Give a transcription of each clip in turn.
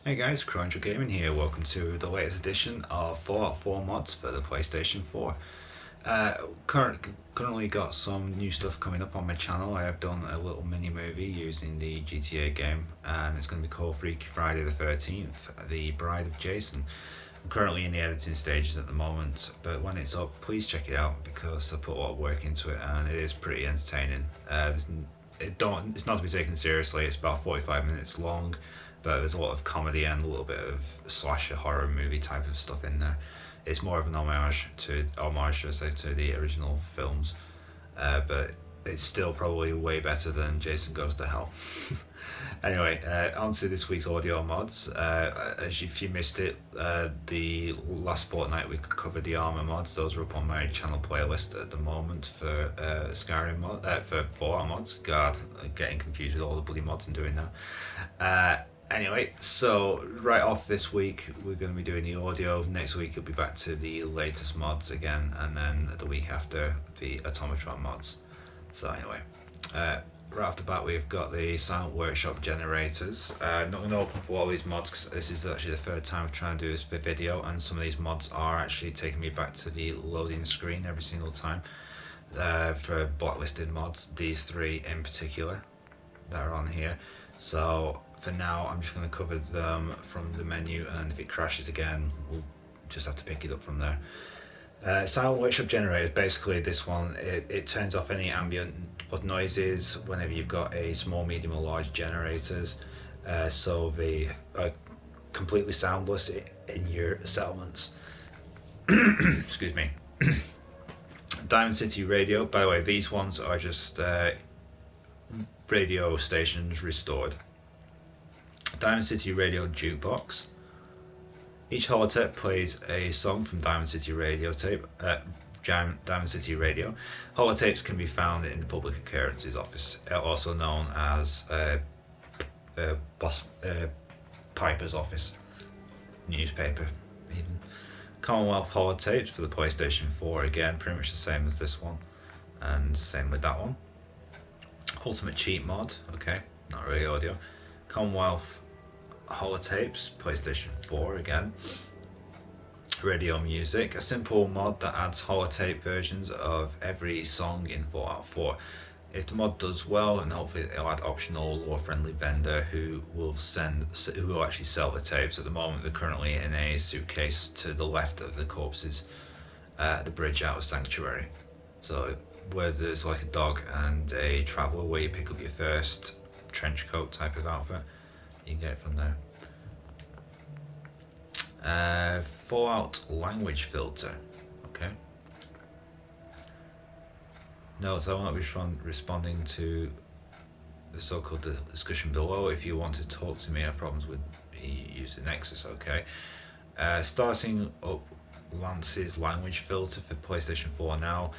Hey guys, Crowangel Gaming here. Welcome to the latest edition of Fallout 4 Mods for the PlayStation 4. Currently got some new stuff coming up on my channel. I have done a little mini movie using the GTA game, and it's going to be called Freaky Friday the 13th, The Bride of Jason. I'm currently in the editing stages at the moment, but when it's up, please check it out because I put a lot of work into it and it is pretty entertaining. It's not to be taken seriously. It's about 45 minutes long, but there's a lot of comedy and a little bit of slasher horror movie type of stuff in there. It's more of an homage, should I say, to the original films, but it's still probably way better than Jason Goes to Hell. Anyway, on to this week's audio mods. If you missed it, the last fortnight we covered the armor mods. Those are up on my channel playlist at the moment for for Fallout mods. God, I'm getting confused with all the bloody mods I'm doing now. Anyway, so right off this week we're going to be doing the audio. Next week it'll be back to the latest mods again, and then the week after the Automatron mods. So anyway, right off the bat we've got the Silent Workshop generators. Not going to open up all these mods because this is actually the third time I'm trying to do this for video, and some of these mods are actually taking me back to the loading screen every single time. For blacklisted mods, these three in particular that are on here. So for now I'm just going to cover them from the menu, and if it crashes again we'll just have to pick it up from there. Silent Workshop generator, basically this one, it turns off any ambient noises whenever you've got a small, medium or large generators, so they are completely soundless in your settlements. Excuse me. Diamond City Radio, by the way, these ones are just radio stations restored. Diamond City Radio Jukebox. Each holotape plays a song from Diamond City Radio tape. Diamond City Radio. Holotapes can be found in the Public Occurrences Office, also known as Piper's Office, newspaper even. Commonwealth holotapes for the PlayStation 4, again pretty much the same as this one, and same with that one. Ultimate Cheat mod, okay, not really audio. Commonwealth holotapes, PlayStation 4 again. Radio music, a simple mod that adds holotape versions of every song in Fallout 4. If the mod does well, and hopefully it'll add optional lore-friendly vendor who will actually sell the tapes. At the moment they're currently in a suitcase to the left of the corpses at the bridge out of Sanctuary. So where there's like a dog and a traveller, where you pick up your first trench coat type of outfit, you can get it from there. Fallout language filter, okay. Note, I will not be responding to the so-called discussion below. If you want to talk to me about problems with using Nexus, okay. Starting up Lance's language filter for PlayStation 4 now.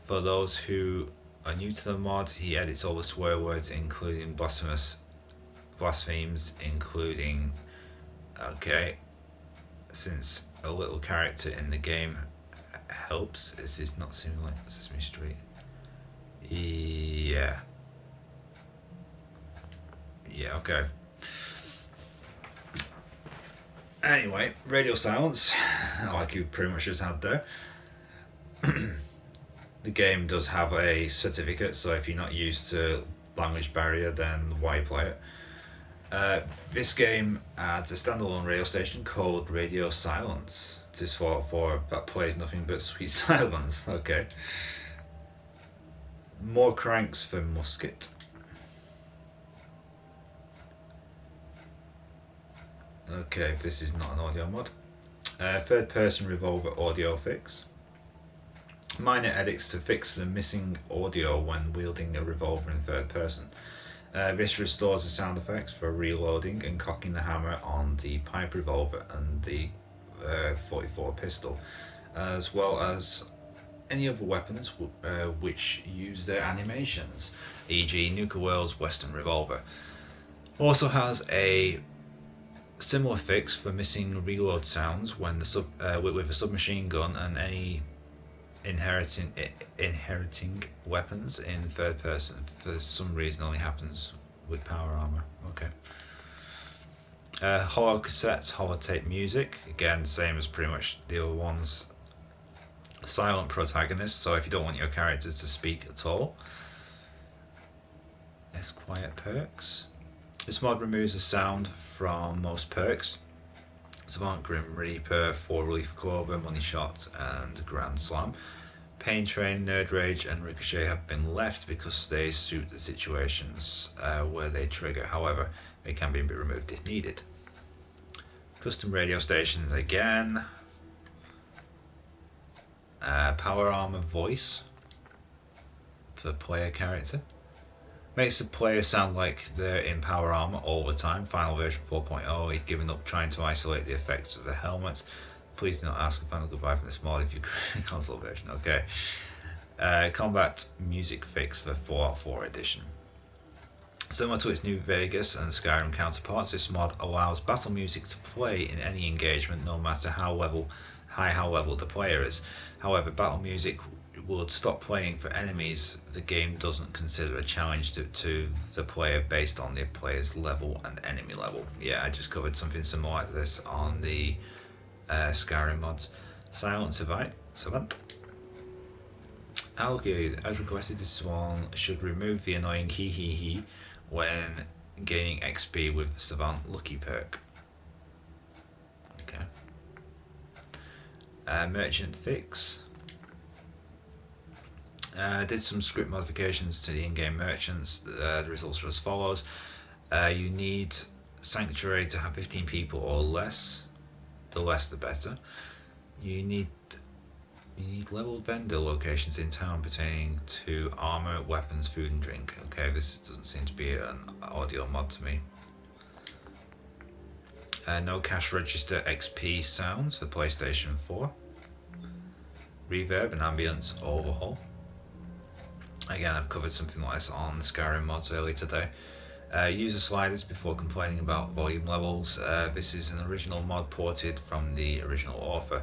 For those who are new to the mod, he edits all the swear words, including blasphemes, including, okay, since a little character in the game helps. This is not seeming like Sesame Street. Yeah, okay. Anyway, radio silence, like you pretty much just had there. The game does have a certificate, so if you're not used to language barrier, then why play it? This game adds a standalone radio station called Radio Silence to Fallout 4 that plays nothing but sweet silence. Okay. More cranks for musket. Okay, this is not an audio mod. Third person revolver audio fix. Minor edits to fix the missing audio when wielding a revolver in third person. This restores the sound effects for reloading and cocking the hammer on the pipe revolver and the 44 pistol, as well as any other weapons which use their animations, e.g. Nuka World's Western Revolver. Also has a similar fix for missing reload sounds when with a submachine gun and any inheriting weapons in third person. For some reason only happens with power armor. Okay. Holo cassettes, holotape music, again same as pretty much the other ones. Silent protagonist, so if you don't want your characters to speak at all. There's quiet perks. This mod removes the sound from most perks. Savant, Grim Reaper, 4 Relief Clover, Money Shot, and Grand Slam. Pain Train, Nerd Rage, and Ricochet have been left because they suit the situations where they trigger. However, they can be removed if needed. Custom radio stations again. Power Armor voice for player character. Makes the player sound like they're in power armor all the time. Final version 4.0. He's given up trying to isolate the effects of the helmet. Please do not ask a final goodbye from this mod if you create a console version. Okay. Combat music fix for Fallout 4 edition. Similar to its New Vegas and Skyrim counterparts, this mod allows battle music to play in any engagement, no matter how level the player is. However, battle music would stop playing for enemies the game doesn't consider a challenge to the player based on the player's level and enemy level. Yeah, I just covered something similar like this on the Skyrim mods. Silent Savant. Algae, as requested, this one should remove the annoying hee hee hee when gaining XP with the Savant Lucky perk. Okay. Merchant fix. Did some script modifications to the in-game merchants. The results are as follows. You need Sanctuary to have 15 people or less. The less the better. You need leveled vendor locations in town pertaining to armor, weapons, food and drink. Okay, this doesn't seem to be an audio mod to me. No cash register XP sounds for PlayStation 4. Reverb and ambience overhaul. Again, I've covered something like this on the Skyrim mods earlier today. User sliders before complaining about volume levels. This is an original mod ported from the original author.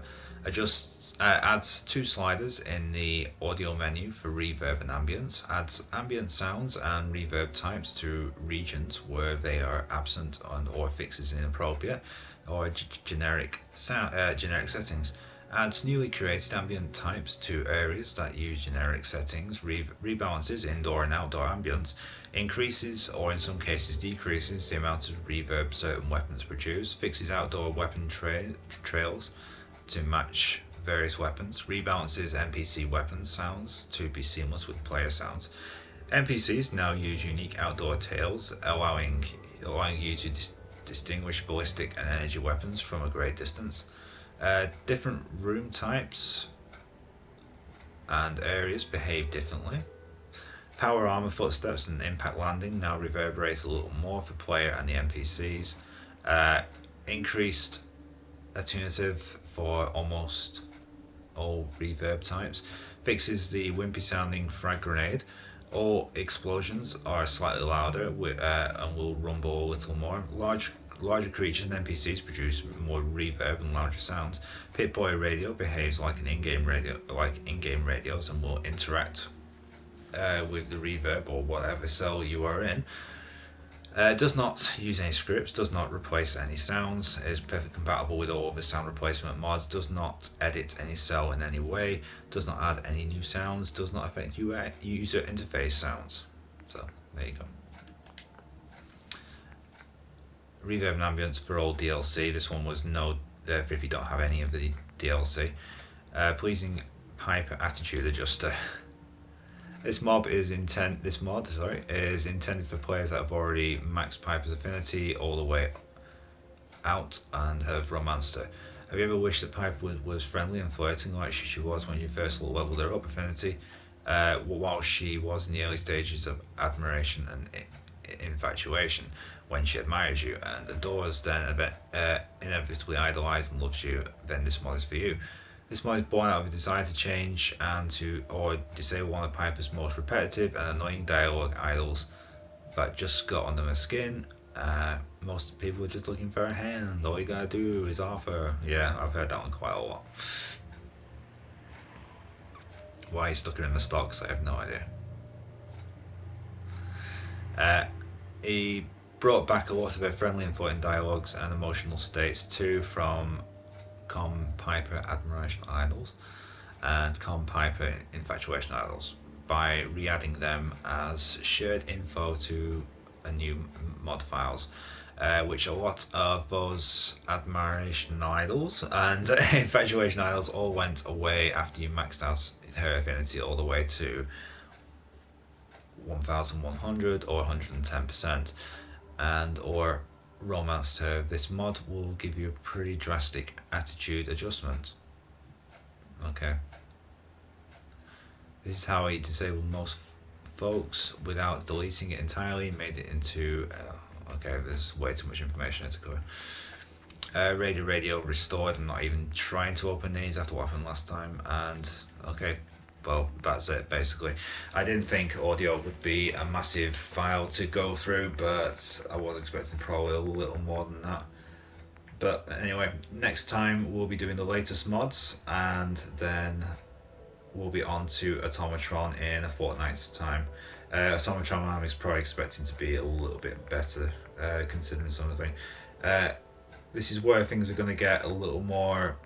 Adds 2 sliders in the audio menu for reverb and ambience. Adds ambient sounds and reverb types to regions where they are absent or fixes inappropriate or generic settings. Adds newly created ambient types to areas that use generic settings, rebalances indoor and outdoor ambience, increases or in some cases decreases the amount of reverb certain weapons produce, fixes outdoor weapon trails to match various weapons, rebalances NPC weapon sounds to be seamless with player sounds. NPCs now use unique outdoor tails, allowing you to distinguish ballistic and energy weapons from a great distance. Different room types and areas behave differently. Power armor footsteps and impact landing now reverberate a little more for player and the NPCs. Increased attenuative for almost all reverb types. Fixes the wimpy sounding frag grenade. All explosions are slightly louder and will rumble a little more. Larger creatures and NPCs produce more reverb and louder sounds. Pip-Boy radio behaves like an in-game radios and will interact with the reverb or whatever cell you are in. Does not use any scripts, does not replace any sounds, is perfectly compatible with all of the sound replacement mods, does not edit any cell in any way, does not add any new sounds, does not affect user interface sounds. So there you go. Reverb and ambience for all DLC. This one was no if you don't have any of the DLC. Pleasing pipe attitude adjuster. This mod is intended for players that have already maxed Piper's affinity all the way out and have romanced her. Have you ever wished that Piper was friendly and flirting like she was when you first leveled her up affinity, while she was in the early stages of admiration and infatuation, when she admires you and adores, then inevitably idolizes and loves you, then this mod is for you. This mod is born out of a desire to change and or disable one of Piper's most repetitive and annoying dialogue idols that just got under my skin. Most people are just looking for a hand. All you gotta do is offer. Yeah, I've heard that one quite a lot. Why he stuck her in the stocks, I have no idea. brought back a lot of her friendly and floating dialogues and emotional states too from Com Piper Admiration Idols and Com Piper Infatuation Idols by re-adding them as shared info to a new mod files, which a lot of those Admiration Idols and Infatuation Idols all went away after you maxed out her affinity all the way to 1100 or 110%, and or romanced her. This mod will give you a pretty drastic attitude adjustment. Okay, this is how he disabled most folks without deleting it entirely, made it into okay, there's way too much information to cover. Radio restored. I'm not even trying to open these after what happened last time. And okay, well, that's it basically. I didn't think audio would be a massive file to go through, but I was expecting probably a little more than that. But anyway, next time we'll be doing the latest mods, and then we'll be on to Automatron in a fortnight's time. Automatron I'm probably expecting to be a little bit better, considering some of the things. This is where things are going to get a little more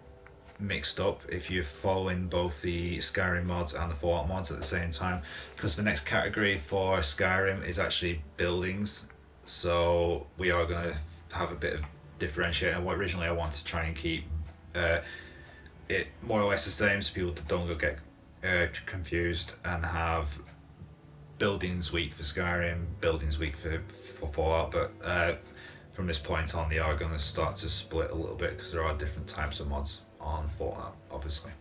mixed up if you're following both the Skyrim mods and the Fallout mods at the same time, because the next category for Skyrim is actually buildings, so we are going to have a bit of differentiating. Originally I wanted to try and keep it more or less the same so people don't go get confused and have buildings week for Skyrim, buildings week for Fallout, but from this point on they are going to start to split a little bit because there are different types of mods on Fallout, obviously.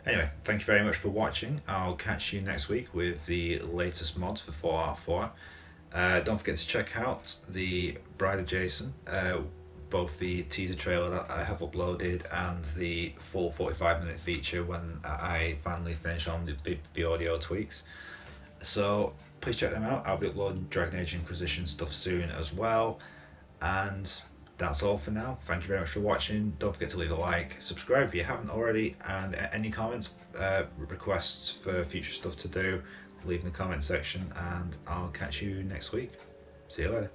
Anyway, thank you very much for watching. I'll catch you next week with the latest mods for Fallout 4. Don't forget to check out the Bride of Jason, both the teaser trailer that I have uploaded and the full 45-minute feature when I finally finish on the audio tweaks. So please check them out. I'll be uploading Dragon Age Inquisition stuff soon as well. And that's all for now. Thank you very much for watching. Don't forget to leave a like, subscribe if you haven't already, and any comments, requests for future stuff to do, leave in the comment section, and I'll catch you next week. See you later.